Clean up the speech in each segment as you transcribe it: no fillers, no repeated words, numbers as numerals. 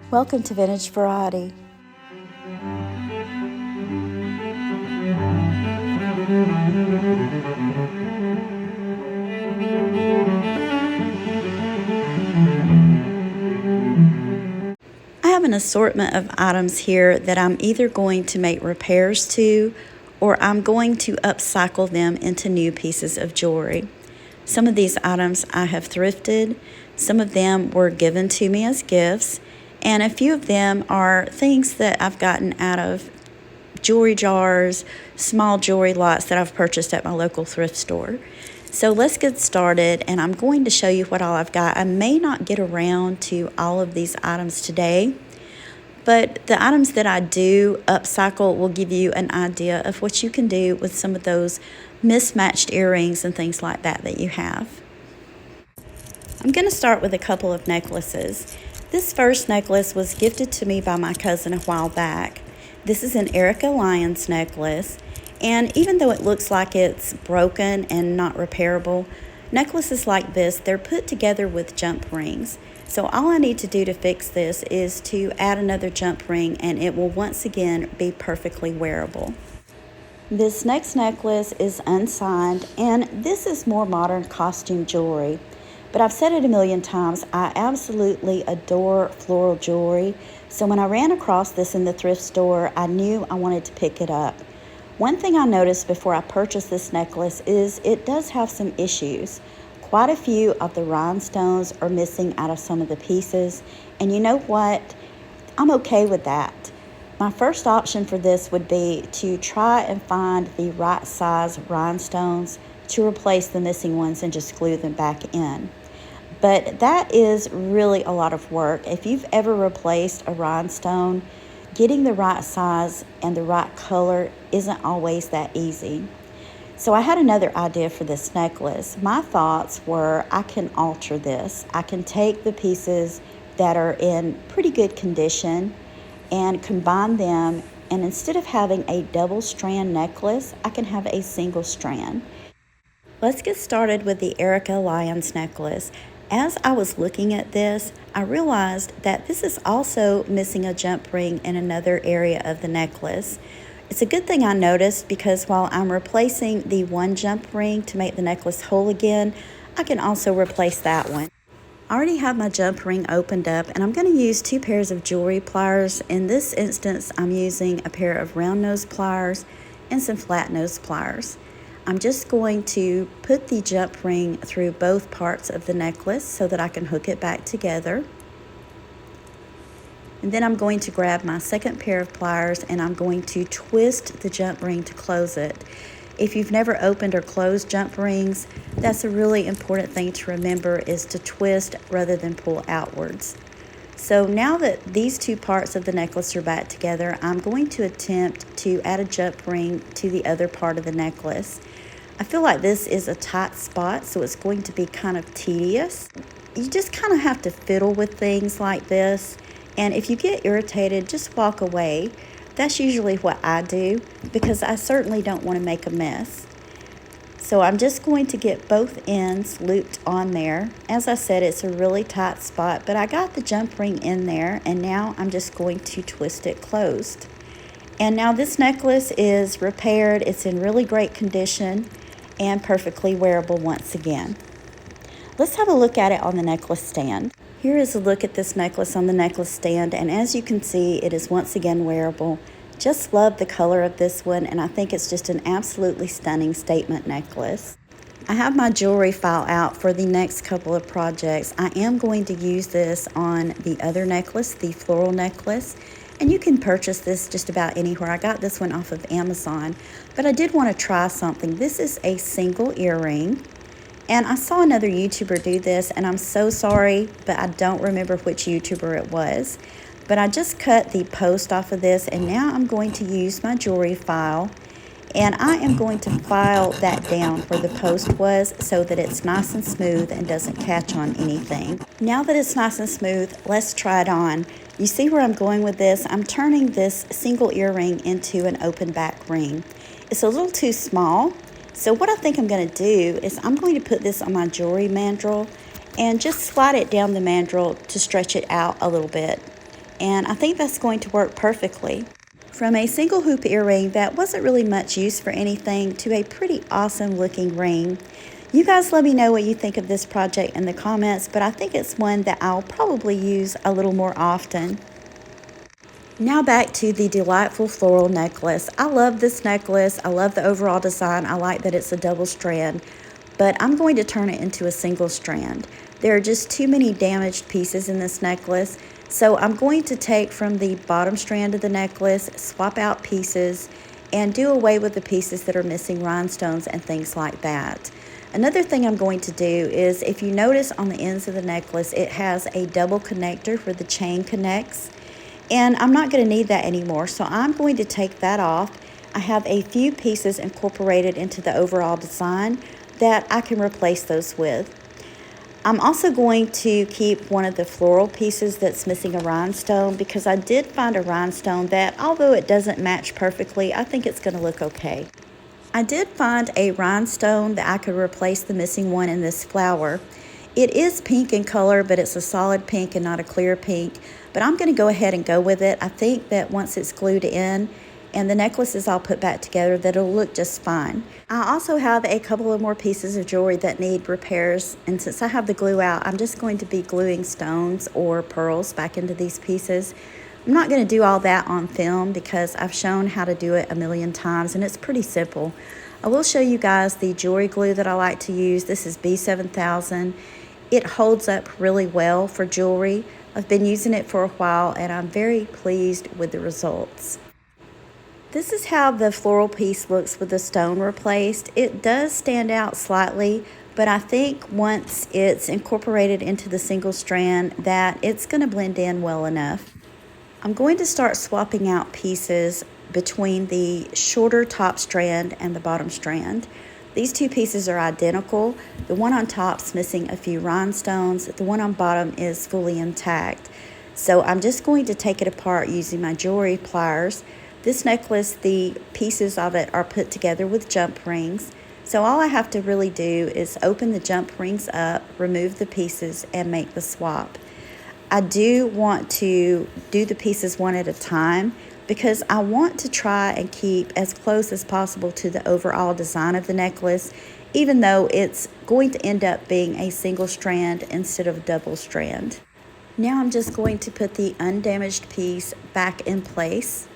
Welcome to Vintage Variety. I have an assortment of items here that I'm either going to make repairs to or I'm going to upcycle them into new pieces of jewelry. Some of these items I have thrifted, some of them were given to me as gifts, and a few of them are things that I've gotten out of jewelry jars, small jewelry lots that I've purchased at my local thrift store. So let's get started, and I'm going to show you what all I've got. I may not get around to all of these items today, but the items that I do upcycle will give you an idea of what you can do with some of those mismatched earrings and things like that that you have. I'm going to start with a couple of necklaces. This first necklace was gifted to me by my cousin a while back. This is an Erica Lyons necklace, and even though it looks like it's broken and not repairable, necklaces like this, they're put together with jump rings. So all I need to do to fix this is to add another jump ring, and it will once again be perfectly wearable. This next necklace is unsigned, and this is more modern costume jewelry. But I've said it a million times, I absolutely adore floral jewelry. So when I ran across this in the thrift store, I knew I wanted to pick it up. One thing I noticed before I purchased this necklace is it does have some issues. Quite a few of the rhinestones are missing out of some of the pieces. And you know what? I'm okay with that. My first option for this would be to try and find the right size rhinestones to replace the missing ones and just glue them back in. But that is really a lot of work. If you've ever replaced a rhinestone, getting the right size and the right color isn't always that easy. So I had another idea for this necklace. My thoughts were I can alter this. I can take the pieces that are in pretty good condition and combine them, and instead of having a double strand necklace, I can have a single strand. Let's get started with the Erica Lyons necklace. As I was looking at this, I realized that this is also missing a jump ring in another area of the necklace. It's a good thing I noticed because while I'm replacing the one jump ring to make the necklace whole again, I can also replace that one. I already have my jump ring opened up, and I'm going to use 2 pairs of jewelry pliers. In this instance, I'm using a pair of round nose pliers and some flat nose pliers. I'm just going to put the jump ring through both parts of the necklace so that I can hook it back together. And then I'm going to grab my second pair of pliers and I'm going to twist the jump ring to close it. If you've never opened or closed jump rings, that's a really important thing to remember, is to twist rather than pull outwards. So now that these 2 parts of the necklace are back together, I'm going to attempt to add a jump ring to the other part of the necklace. I feel like this is a tight spot, so it's going to be kind of tedious. You just kind of have to fiddle with things like this, and if you get irritated, just walk away. That's usually what I do because I certainly don't want to make a mess. So I'm just going to get both ends looped on there. As I said, it's a really tight spot, but I got the jump ring in there, and now I'm just going to twist it closed. And now this necklace is repaired. It's in really great condition and perfectly wearable once again. Let's have a look at it on the necklace stand. Here is a look at this necklace on the necklace stand, and as you can see, it is once again wearable. Just love the color of this one, and I think it's just an absolutely stunning statement necklace. I have my jewelry file out for the next couple of projects. I am going to use this on the other necklace, the floral necklace, and you can purchase this just about anywhere. I got this one off of Amazon, but I did want to try something. This is a single earring, and I saw another YouTuber do this, and I'm so sorry, but I don't remember which YouTuber it was. But I just cut the post off of this, and now I'm going to use my jewelry file, and I am going to file that down where the post was so that it's nice and smooth and doesn't catch on anything. Now that it's nice and smooth, let's try it on. You see where I'm going with this? I'm turning this single earring into an open back ring. It's a little too small, so what I think I'm going to do is I'm going to put this on my jewelry mandrel and just slide it down the mandrel to stretch it out a little bit. and I think that's going to work perfectly. From a single hoop earring that wasn't really much use for anything to a pretty awesome looking ring. You guys let me know what you think of this project in the comments, but I think it's one that I'll probably use a little more often. Now back to the delightful floral necklace. I love this necklace. I love the overall design. I like that it's a double strand, but I'm going to turn it into a single strand. There are just too many damaged pieces in this necklace, so I'm going to take from the bottom strand of the necklace, swap out pieces, and do away with the pieces that are missing rhinestones and things like that. Another thing I'm going to do is, if you notice on the ends of the necklace, it has a double connector where the chain connects. And I'm not going to need that anymore, so I'm going to take that off. I have a few pieces incorporated into the overall design that I can replace those with. I'm also going to keep one of the floral pieces that's missing a rhinestone, because I did find a rhinestone that, although it doesn't match perfectly, I think it's going to look okay. I did find a rhinestone that I could replace the missing one in this flower. It is pink in color, but it's a solid pink and not a clear pink. But I'm going to go ahead and go with it. I think that once it's glued in and the necklace is all put back together, that it'll look just fine. I also have a couple of more pieces of jewelry that need repairs. And since I have the glue out, I'm just going to be gluing stones or pearls back into these pieces. I'm not going to do all that on film because I've shown how to do it a million times and it's pretty simple. I will show you guys the jewelry glue that I like to use. This is B7000. It holds up really well for jewelry. I've been using it for a while and I'm very pleased with the results. This is how the floral piece looks with the stone replaced. It does stand out slightly, but I think once it's incorporated into the single strand that it's going to blend in well enough. I'm going to start swapping out pieces between the shorter top strand and the bottom strand. These two pieces are identical. The one on top's missing a few rhinestones. The one on bottom is fully intact. So I'm just going to take it apart using my jewelry pliers. This necklace, the pieces of it are put together with jump rings. So all I have to really do is open the jump rings up, remove the pieces, and make the swap. I do want to do the pieces one at a time because I want to try and keep as close as possible to the overall design of the necklace, even though it's going to end up being a single strand instead of a double strand. Now I'm just going to put the undamaged piece back in place.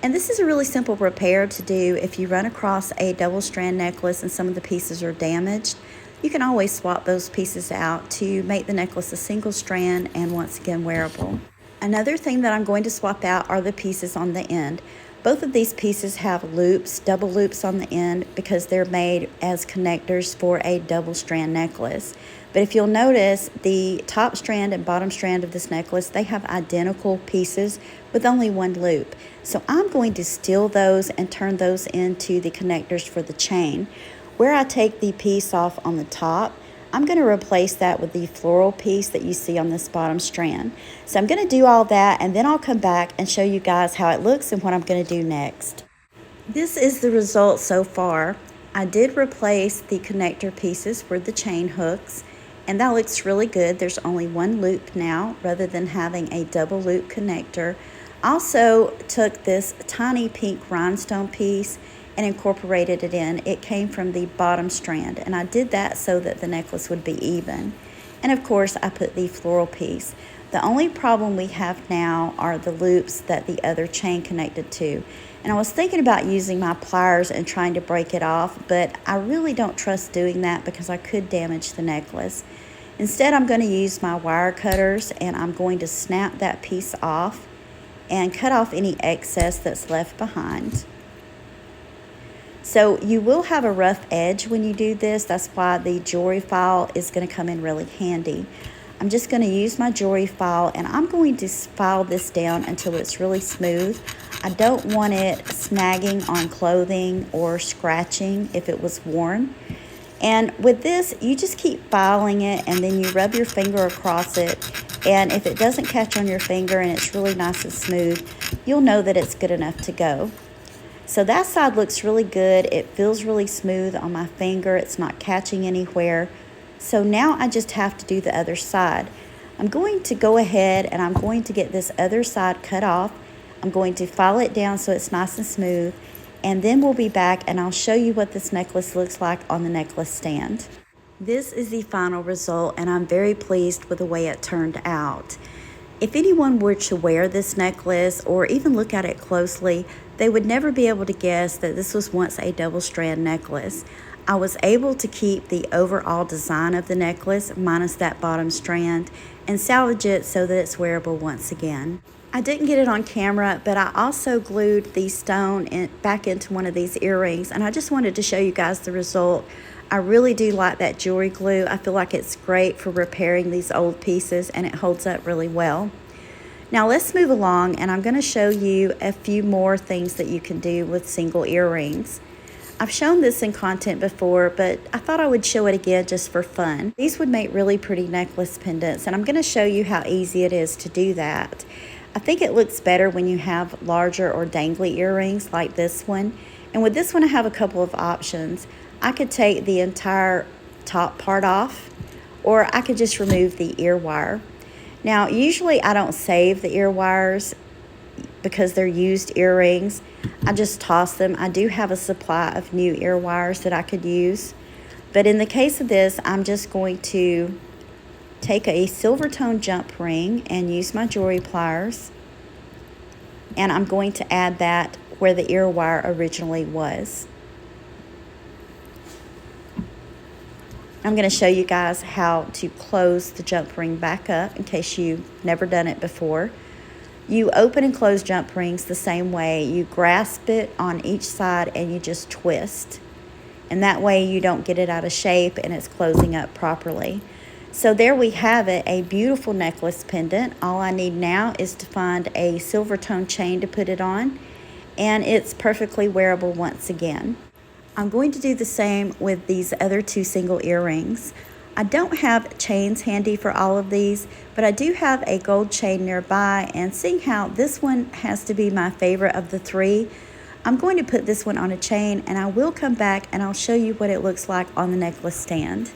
And this is a really simple repair to do if you run across a double strand necklace and some of the pieces are damaged. You can always swap those pieces out to make the necklace a single strand and once again wearable. Another thing that I'm going to swap out are the pieces on the end. Both of these pieces have loops, double loops on the end, because they're made as connectors for a double strand necklace. But if you'll notice, the top strand and bottom strand of this necklace, they have identical pieces with only one loop. So I'm going to steal those and turn those into the connectors for the chain. Where I take the piece off on the top, I'm going to replace that with the floral piece that you see on this bottom strand. So I'm going to do all that and then I'll come back and show you guys how it looks and what I'm going to do next. This is the result so far. I did replace the connector pieces for the chain hooks, and that looks really good. There's only one loop now rather than having a double loop connector. Also took this tiny pink rhinestone piece and incorporated it in. It came from the bottom strand, and I did that so that the necklace would be even. And of course I put the floral piece. The only problem we have now are the loops that the other chain connected to. And I was thinking about using my pliers and trying to break it off, but I really don't trust doing that because I could damage the necklace. Instead, I'm going to use my wire cutters and I'm going to snap that piece off and cut off any excess that's left behind. So you will have a rough edge when you do this. That's why the jewelry file is going to come in really handy. I'm just going to use my jewelry file and I'm going to file this down until it's really smooth. I don't want it snagging on clothing or scratching if it was worn. And with this, you just keep filing it and then you rub your finger across it. And if it doesn't catch on your finger and it's really nice and smooth, you'll know that it's good enough to go. So that side looks really good. It feels really smooth on my finger. It's not catching anywhere. So now I just have to do the other side. I'm going to go ahead and I'm going to get this other side cut off. I'm going to file it down so it's nice and smooth, and then we'll be back and I'll show you what this necklace looks like on the necklace stand. This is the final result, and I'm very pleased with the way it turned out. If anyone were to wear this necklace or even look at it closely, they would never be able to guess that this was once a double strand necklace. I was able to keep the overall design of the necklace minus that bottom strand and salvage it so that it's wearable once again. I didn't get it on camera, but I also glued the stone back into one of these earrings, and I just wanted to show you guys the result. I really do like that jewelry glue. I feel like it's great for repairing these old pieces, and it holds up really well. Now let's move along, and I'm going to show you a few more things that you can do with single earrings. I've shown this in content before, but I thought I would show it again just for fun. These would make really pretty necklace pendants, and I'm going to show you how easy it is to do that. I think it looks better when you have larger or dangly earrings like this one. And with this one, I have a couple of options. I could take the entire top part off, or I could just remove the ear wire. Now, usually I don't save the ear wires because they're used earrings. I just toss them. I do have a supply of new ear wires that I could use. But in the case of this, I'm just going to take a silver tone jump ring and use my jewelry pliers, and I'm going to add that where the ear wire originally was. I'm going to show you guys how to close the jump ring back up in case you've never done it before. You open and close jump rings the same way. You grasp it on each side and you just twist, and that way you don't get it out of shape and it's closing up properly. So there we have it, a beautiful necklace pendant. All I need now is to find a silver tone chain to put it on, and it's perfectly wearable once again. I'm going to do the same with these other two single earrings. I don't have chains handy for all of these, but I do have a gold chain nearby, and seeing how this one has to be my favorite of the three, I'm going to put this one on a chain, and I will come back and I'll show you what it looks like on the necklace stand.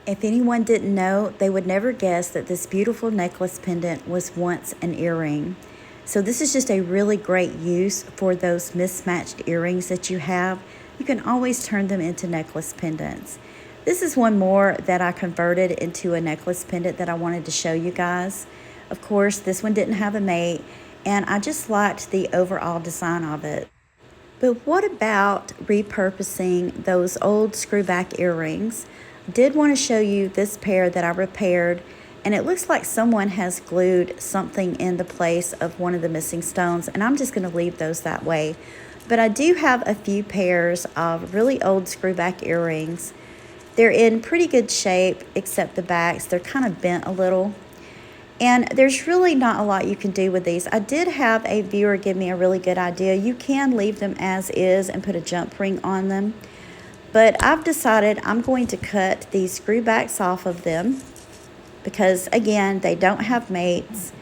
If anyone didn't know, they would never guess that this beautiful necklace pendant was once an earring. So this is just a really great use for those mismatched earrings that you have. You can always turn them into necklace pendants. This is one more that I converted into a necklace pendant that I wanted to show you guys. Of course, this one didn't have a mate, and I just liked the overall design of it. But what about repurposing those old screwback earrings? Did want to show you this pair that I repaired, and it looks like someone has glued something in the place of one of the missing stones, and I'm just going to leave those that way. But I do have a few pairs of really old screwback earrings. They're in pretty good shape except the backs. They're kind of bent a little, and there's really not a lot you can do with these. I did have a viewer give me a really good idea. You can leave them as is and put a jump ring on them. But I've decided I'm going to cut these screw backs off of them because, again, they don't have mates.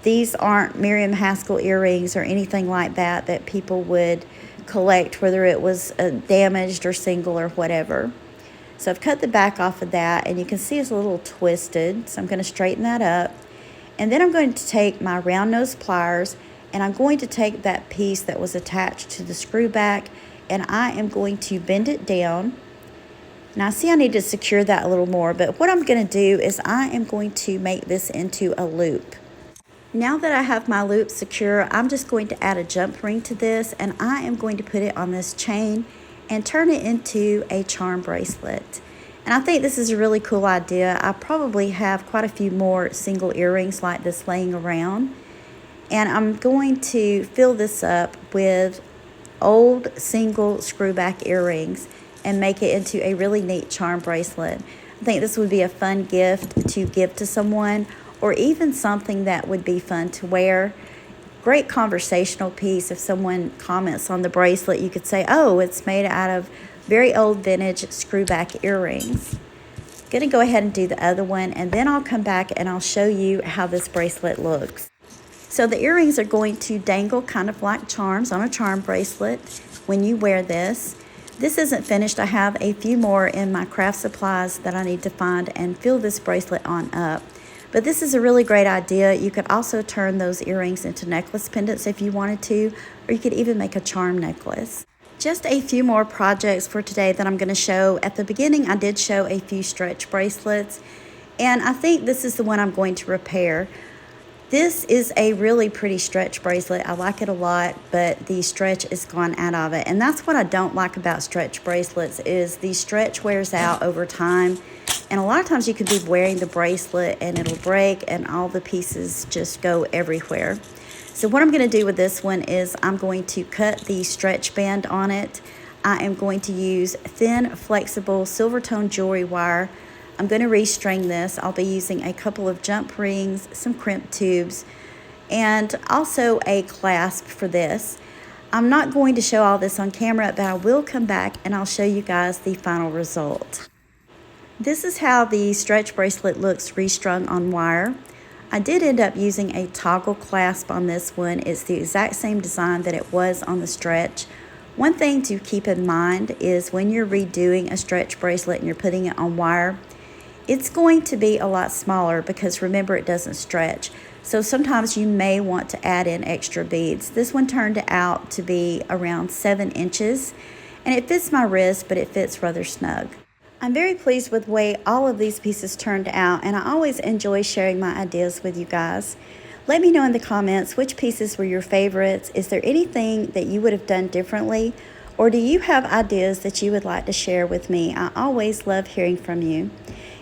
These aren't Miriam Haskell earrings or anything like that that people would collect, whether it was damaged or single or whatever. So I've cut the back off of that, and you can see it's a little twisted. So I'm going to straighten that up. And then I'm going to take my round nose pliers, and I'm going to take that piece that was attached to the screw back, and I am going to bend it down. Now, see, I need to secure that a little more, but what I'm going to do is I am going to make this into a loop. Now that I have my loop secure, I'm just going to add a jump ring to this, and I am going to put it on this chain and turn it into a charm bracelet. And I think this is a really cool idea. I probably have quite a few more single earrings like this laying around, and I'm going to fill this up with old single screwback earrings and make it into a really neat charm bracelet. I think this would be a fun gift to give to someone, or even something that would be fun to wear. Great conversational piece. If someone comments on the bracelet, you could say, oh, it's made out of very old vintage screwback earrings. Gonna go ahead and do the other one, and then I'll come back and I'll show you how this bracelet looks. So the earrings are going to dangle kind of like charms on a charm bracelet when you wear this. This isn't finished. I have a few more in my craft supplies that I need to find and fill this bracelet on up. But this is a really great idea. You could also turn those earrings into necklace pendants if you wanted to, or you could even make a charm necklace. Just a few more projects for today that I'm going to show. At the beginning, I did show a few stretch bracelets, and I think this is the one I'm going to repair. This is a really pretty stretch bracelet. I like it a lot, but the stretch is gone out of it. And that's what I don't like about stretch bracelets is the stretch wears out over time. And a lot of times you could be wearing the bracelet and it'll break and all the pieces just go everywhere. So what I'm going to do with this one is I'm going to cut the stretch band on it. I am going to use thin, flexible silver tone jewelry wire. I'm going to restring this. I'll be using a couple of jump rings, some crimp tubes, and also a clasp for this. I'm not going to show all this on camera, but I will come back and I'll show you guys the final result. This is how the stretch bracelet looks restrung on wire. I did end up using a toggle clasp on this one. It's the exact same design that it was on the stretch. One thing to keep in mind is when you're redoing a stretch bracelet and you're putting it on wire, it's going to be a lot smaller because remember it doesn't stretch. So sometimes you may want to add in extra beads. This one turned out to be around 7 inches and it fits my wrist, but it fits rather snug. I'm very pleased with the way all of these pieces turned out, and I always enjoy sharing my ideas with you guys. Let me know in the comments which pieces were your favorites. Is there anything that you would have done differently? Or do you have ideas that you would like to share with me? I always love hearing from you.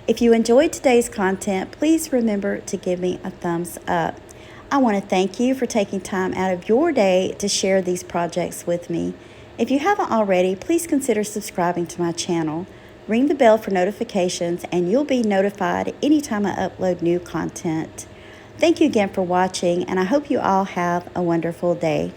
If you enjoyed today's content, please remember to give me a thumbs up. I want to thank you for taking time out of your day to share these projects with me. If you haven't already, please consider subscribing to my channel. Ring the bell for notifications and you'll be notified anytime I upload new content. Thank you again for watching, and I hope you all have a wonderful day.